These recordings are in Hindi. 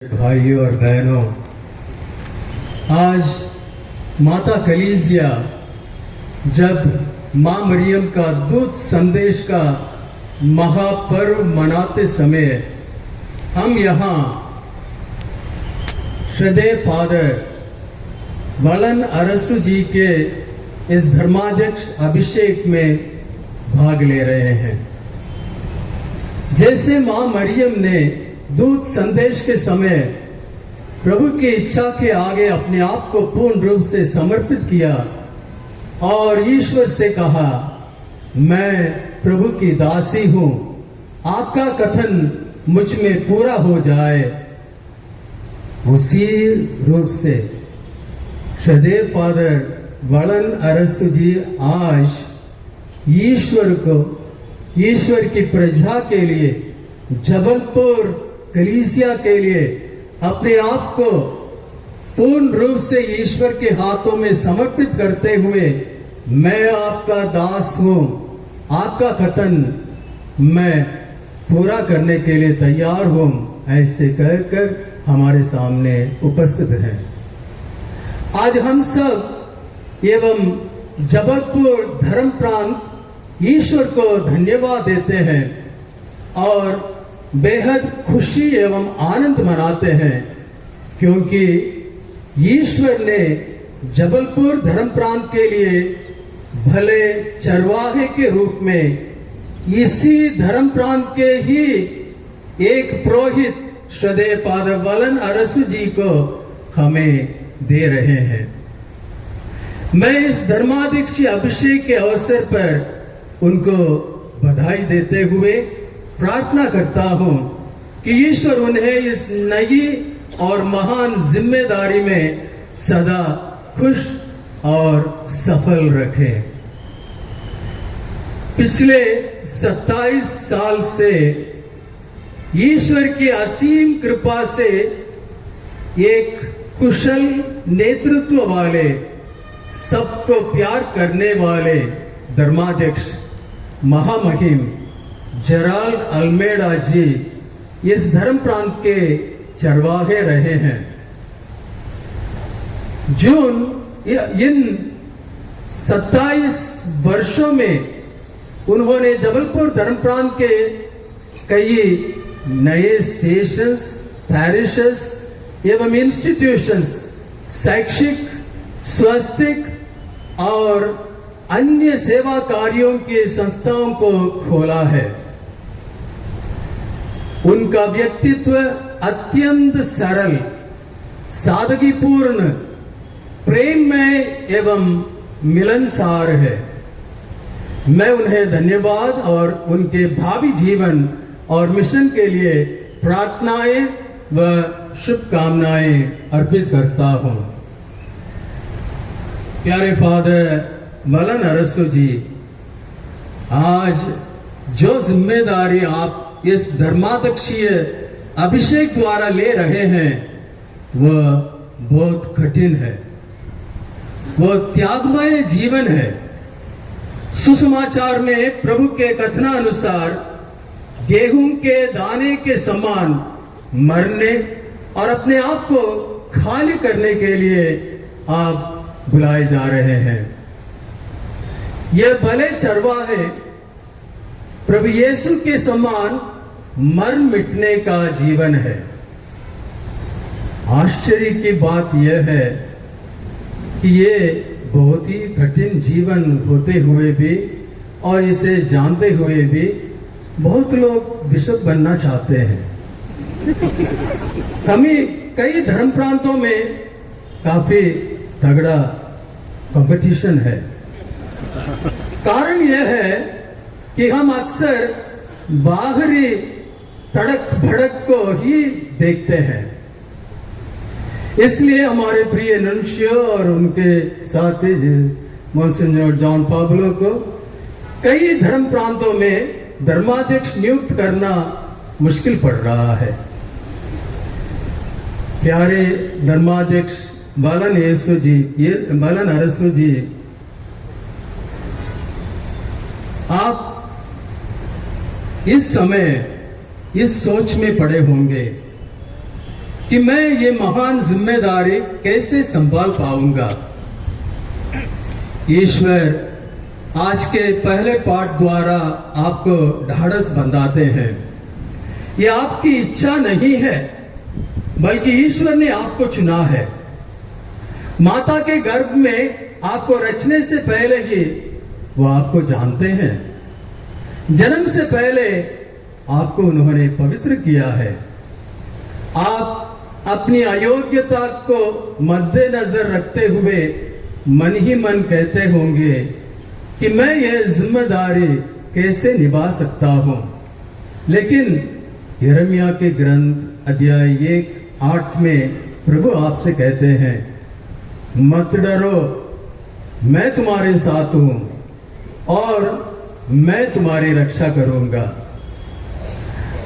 भाइयों और बहनों, आज माता कलीसिया जब मां मरियम का दूत संदेश का महापर्व मनाते समय हम यहाँ श्रद्धेय फादर वलन अरसू जी के इस धर्माध्यक्ष अभिषेक में भाग ले रहे हैं। जैसे मां मरियम ने दूत संदेश के समय प्रभु की इच्छा के आगे अपने आप को पूर्ण रूप से समर्पित किया और ईश्वर से कहा, मैं प्रभु की दासी हूं, आपका कथन मुझ में पूरा हो जाए। उसी रूप से श्रद्धेय फादर वलन अरसू जी आज ईश्वर की प्रजा के लिए, जबलपुर कलीसिया के लिए अपने आप को पूर्ण रूप से ईश्वर के हाथों में समर्पित करते हुए, मैं आपका दास हूं, आपका कथन मैं पूरा करने के लिए तैयार हूं, ऐसे कहकर हमारे सामने उपस्थित हैं। आज हम सब एवं जबलपुर धर्म प्रांत ईश्वर को धन्यवाद देते हैं और बेहद खुशी एवं आनंद मनाते हैं, क्योंकि ईश्वर ने जबलपुर धर्म प्रांत के लिए भले चरवाहे के रूप में इसी धर्म प्रांत के ही एक पुरोहित श्रद्धेय फादर वलन अरसू जी को हमें दे रहे हैं। मैं इस धर्माध्यक्ष अभिषेक के अवसर पर उनको बधाई देते हुए प्रार्थना करता हूं कि ईश्वर उन्हें इस नई और महान जिम्मेदारी में सदा खुश और सफल रखे। पिछले 27 साल से ईश्वर की असीम कृपा से एक कुशल नेतृत्व वाले, सबको प्यार करने वाले धर्माध्यक्ष महामहिम जेराल्ड अल्मेडा जी इस धर्म प्रांत के चरवाहे रहे हैं। इन 27 वर्षों में उन्होंने जबलपुर धर्म प्रांत के कई नए स्टेशंस, पैरिशेस एवं इंस्टीट्यूशंस, शैक्षिक, स्वास्थ्यिक और अन्य सेवा कार्यों के संस्थाओं को खोला है। उनका व्यक्तित्व अत्यंत सरल, सादगीपूर्ण, प्रेममय एवं मिलनसार है। मैं उन्हें धन्यवाद और उनके भावी जीवन और मिशन के लिए प्रार्थनाएं व शुभकामनाएं अर्पित करता हूं। प्यारे फादर वलन अरसू जी, आज जो जिम्मेदारी आप इस धर्माध्यक्षीय अभिषेक द्वारा ले रहे हैं वह बहुत कठिन है, वह त्यागमय जीवन है। सुसमाचार में प्रभु के कथनानुसार गेहूं के दाने के समान मरने और अपने आप को खाली करने के लिए आप बुलाए जा रहे हैं। ये भले चरवाहे प्रभु यीशु के समान मर मिटने का जीवन है। आश्चर्य की बात यह है कि ये बहुत ही कठिन जीवन होते हुए भी और इसे जानते हुए भी बहुत लोग बिशप बनना चाहते हैं। कई धर्म प्रांतों में काफी तगड़ा कंपटीशन है। कारण यह है कि हम अक्सर बाहरी तड़क भड़क को ही देखते हैं। इसलिए हमारे प्रिय नंशियो और उनके साथी मोन्सिन्योर जॉन पाब्लो को कई धर्म प्रांतों में धर्माध्यक्ष नियुक्त करना मुश्किल पड़ रहा है। प्यारे धर्माध्यक्ष वलन अरसू जी, आप इस समय इस सोच में पड़े होंगे कि मैं ये महान जिम्मेदारी कैसे संभाल पाऊंगा। ईश्वर आज के पहले पाठ द्वारा आपको ढाढ़स बंधाते हैं। ये आपकी इच्छा नहीं है, बल्कि ईश्वर ने आपको चुना है। माता के गर्भ में आपको रचने से पहले ही वो आपको जानते हैं। जन्म से पहले आपको उन्होंने पवित्र किया है। आप अपनी अयोग्यता को मद्देनजर रखते हुए मन ही मन कहते होंगे कि मैं यह जिम्मेदारी कैसे निभा सकता हूं। लेकिन यिर्मयाह के ग्रंथ अध्याय 1:8 में प्रभु आपसे कहते हैं, मत डरो, मैं तुम्हारे साथ हूं और मैं तुम्हारी रक्षा करूंगा।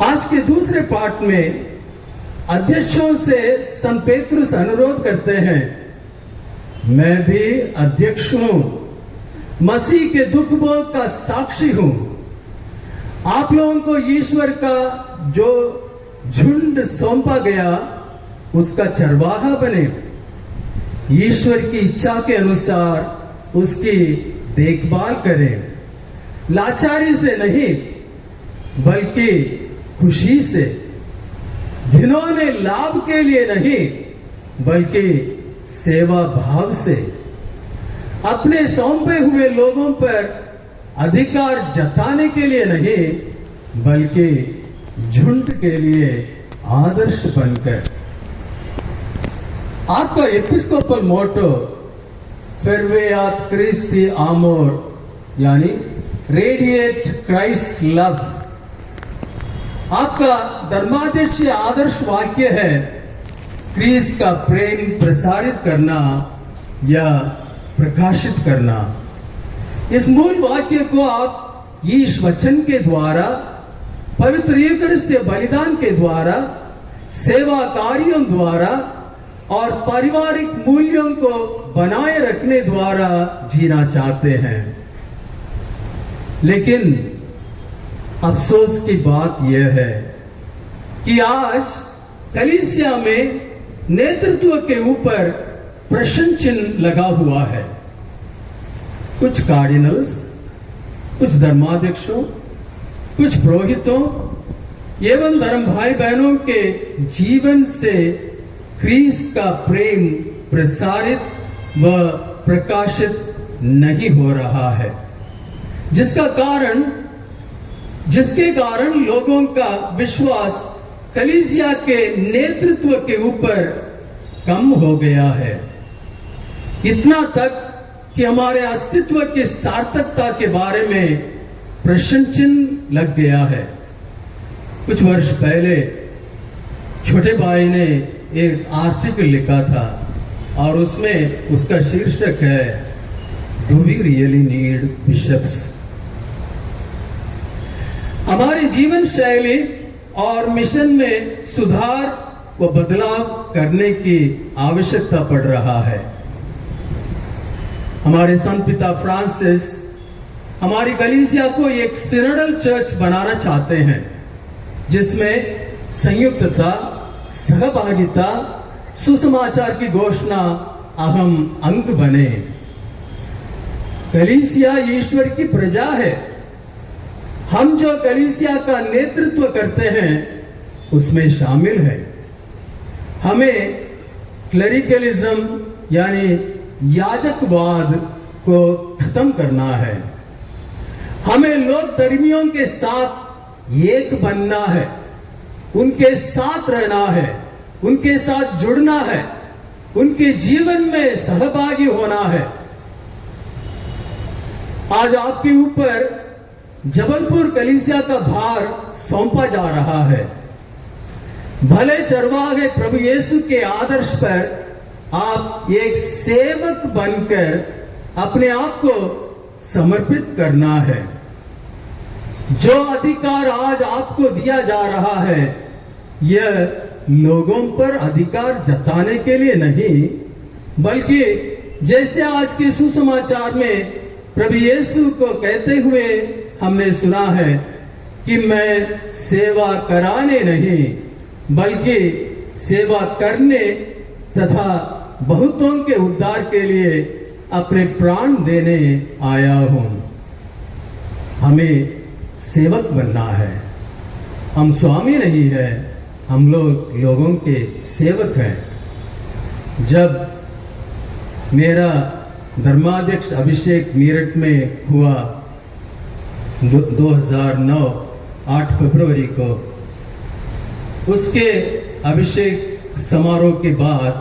आज के दूसरे पाठ में अध्यक्षों से संत पेतरुस अनुरोध करते हैं, मैं भी अध्यक्ष हूं, मसीह के दुख भोग का साक्षी हूं। आप लोगों को ईश्वर का जो झुंड सौंपा गया उसका चरवाहा बने, ईश्वर की इच्छा के अनुसार उसकी देखभाल करें, लाचारी से नहीं बल्कि खुशी से, घिनौने लाभ के लिए नहीं बल्कि सेवा भाव से, अपने सौंपे हुए लोगों पर अधिकार जताने के लिए नहीं बल्कि झुंड के लिए आदर्श बनकर। आपका एपिस्कोपल मोटो फर्वेयात क्रिस्टी आमोर यानी रेडिएट क्राइस्ट लव। आपका धर्माध्यक्ष आदर्श वाक्य है, क्रिस्त का प्रेम प्रसारित करना या प्रकाशित करना। इस मूल वाक्य को आप ईश वचन के द्वारा, पवित्र यूकरिस्तीय बलिदान के द्वारा, सेवा कार्यों द्वारा और पारिवारिक मूल्यों को बनाए रखने द्वारा जीना चाहते हैं। लेकिन अफसोस की बात यह है कि आज कलीसिया में नेतृत्व के ऊपर प्रश्न चिन्ह लगा हुआ है। कुछ कार्डिनल्स, कुछ धर्माध्यक्षों, कुछ पुरोहितों एवं धर्म भाई बहनों के जीवन से क्रिस्त का प्रेम प्रसारित व प्रकाशित नहीं हो रहा है, जिसके कारण लोगों का विश्वास कलीसिया के नेतृत्व के ऊपर कम हो गया है। इतना तक कि हमारे अस्तित्व की सार्थकता के बारे में प्रश्न चिन्ह लग गया है। कुछ वर्ष पहले छोटे भाई ने एक आर्टिकल लिखा था और उसमें उसका शीर्षक है, do we really need bishops. हमारी जीवन शैली और मिशन में सुधार व बदलाव करने की आवश्यकता पड़ रहा है। हमारे संत पिता फ्रांसिस हमारी कलीसिया को एक सिनोडल चर्च बनाना चाहते हैं, जिसमें संयुक्तता, सहभागिता, सुसमाचार की घोषणा अहम अंग बने। कलीसिया ईश्वर की प्रजा है। हम जो कलीसिया का नेतृत्व करते हैं उसमें शामिल है। हमें क्लरिकलिज्म यानी याजकवाद को खत्म करना है। हमें लोक धर्मियों के साथ एक बनना है, उनके साथ रहना है, उनके साथ जुड़ना है, उनके जीवन में सहभागी होना है। आज आपके ऊपर जबलपुर कलीसिया का भार सौंपा जा रहा है। भले चरवाहे प्रभु यीशु के आदर्श पर आप एक सेवक बनकर अपने आप को समर्पित करना है। जो अधिकार आज आपको दिया जा रहा है, यह लोगों पर अधिकार जताने के लिए नहीं, बल्कि जैसे आज के सुसमाचार में प्रभु यीशु को कहते हुए हमने सुना है कि मैं सेवा कराने नहीं बल्कि सेवा करने तथा बहुतों के उद्धार के लिए अपने प्राण देने आया हूं। हमें सेवक बनना है। हम स्वामी नहीं है, हम लोग लोगों के सेवक हैं। जब मेरा धर्माध्यक्ष अभिषेक मेरठ में हुआ 2009 8 फरवरी को, उसके अभिषेक समारोह के बाद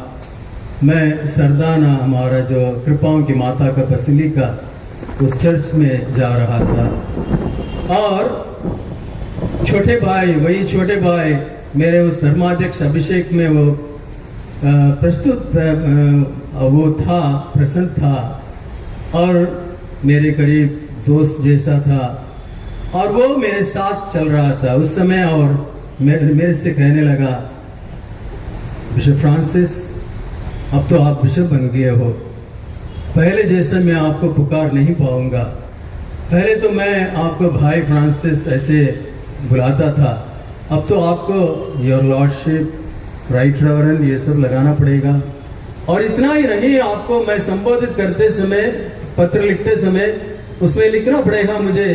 मैं सरदाना, हमारा जो कृपाओं की माता का बसिलिका, उस चर्च में जा रहा था और छोटे भाई, वही छोटे भाई मेरे उस धर्माध्यक्ष अभिषेक में वो प्रसन्न था और मेरे करीब दोस्त जैसा था और वो मेरे साथ चल रहा था उस समय। और मेरे से कहने लगा, बिशप फ्रांसिस, अब तो आप बिशप बन गए हो, पहले जैसे मैं आपको पुकार नहीं पाऊंगा। पहले तो मैं आपको भाई फ्रांसिस ऐसे बुलाता था, अब तो आपको योर लॉर्डशिप, राइट रेवरेंड ये सब लगाना पड़ेगा। और इतना ही नहीं, आपको मैं संबोधित करते समय, पत्र लिखते समय उसमें लिखना पड़ेगा मुझे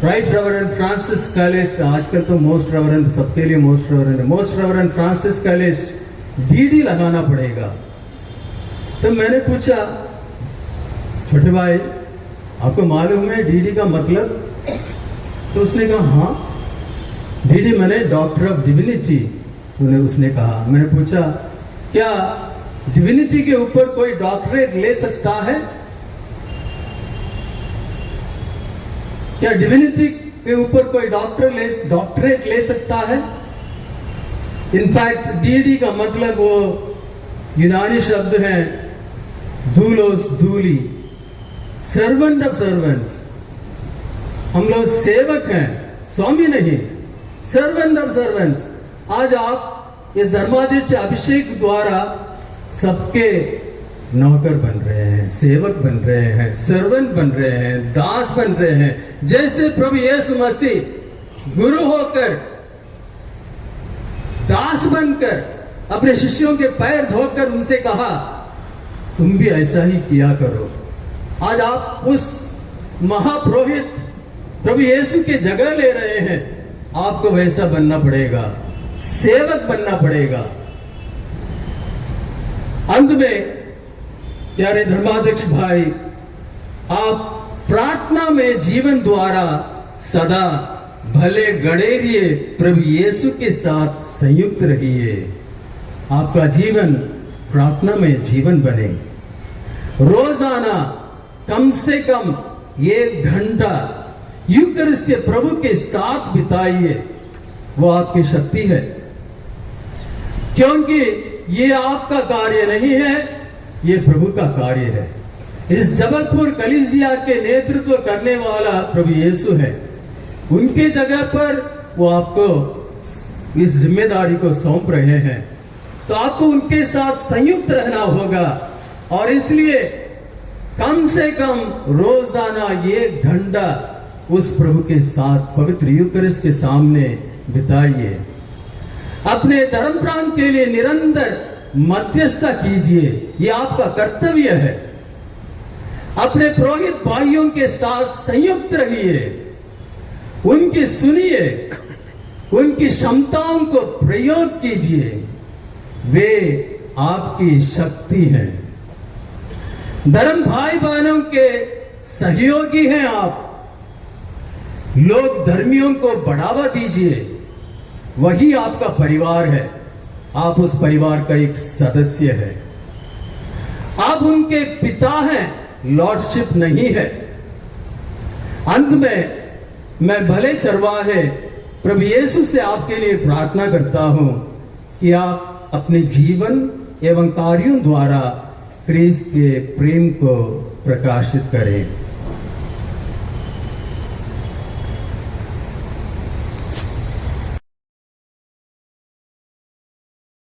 राइट रेवरेंड फ्रांसिस कैलिस्ट। आजकल तो मोस्ट रेवरेंड, सबके लिए मोस्ट रेवरेंड है, मोस्ट रेवरेंड फ्रांसिस कैलिस्ट डीडी लगाना पड़ेगा। तो मैंने पूछा, छोटे भाई आपको मालूम है डीडी का मतलब? तो उसने कहा हाँ, डीडी मैंने डॉक्टर ऑफ डिविनिटी, उसने कहा। मैंने पूछा, क्या डिविनिटी के ऊपर कोई डॉक्टरेट ले सकता है? क्या डिविनिटी के ऊपर कोई डॉक्टरेट ले सकता है? इनफैक्ट डीडी का मतलब वो यूनानी शब्द है दूलोस दूली, सर्वेंट ऑफ सर्वेंट्स। हम लोग सेवक हैं, स्वामी नहीं, सर्वेंट ऑफ सर्वेंट्स। आज आप इस धर्माध्यक्ष अभिषेक द्वारा सबके नौकर बन रहे हैं, सेवक बन रहे हैं, सर्वेंट बन रहे हैं, दास बन रहे हैं। जैसे प्रभु यीशु मसीह गुरु होकर, दास बनकर, अपने शिष्यों के पैर धोकर उनसे कहा, तुम भी ऐसा ही किया करो। आज आप उस महापुरोहित प्रभु यीशु की जगह ले रहे हैं। आपको वैसा बनना पड़ेगा, सेवक बनना पड़ेगा। अंत में प्यारे धर्माध्यक्ष भाई, आप प्रार्थना में जीवन द्वारा सदा भले गणेरिए प्रभु यीशु के साथ संयुक्त रहिए। आपका जीवन प्रार्थना में जीवन बने। रोजाना कम से कम 1 घंटा यूकरिस्तीय प्रभु के साथ बिताइए, वो आपकी शक्ति है। क्योंकि ये आपका कार्य नहीं है, ये प्रभु का कार्य है। इस जबलपुर कलीसिया के नेतृत्व करने वाला प्रभु यीशु है। उनके जगह पर वो आपको इस जिम्मेदारी को सौंप रहे हैं, तो आपको उनके साथ संयुक्त रहना होगा। और इसलिए कम से कम रोजाना 1 घंटा उस प्रभु के साथ पवित्र यूकरिस्ट के सामने बिताइए। अपने धर्म प्रांत के लिए निरंतर मध्यस्थता कीजिए, ये आपका कर्तव्य है। अपने पुरोहित भाइयों के साथ संयुक्त रहिए, उनकी सुनिए, उनकी क्षमताओं को प्रयोग कीजिए, वे आपकी शक्ति हैं। धर्म भाई बहनों के सहयोगी हैं आप। लोग धर्मियों को बढ़ावा दीजिए, वही आपका परिवार है। आप उस परिवार का एक सदस्य है। आप उनके पिता हैं, लॉर्डशिप नहीं है। अंत में मैं भले चरवाहे प्रभु यीशु से आपके लिए प्रार्थना करता हूं कि आप अपने जीवन एवं कार्यों द्वारा क्रिस्त के प्रेम को प्रकाशित करें।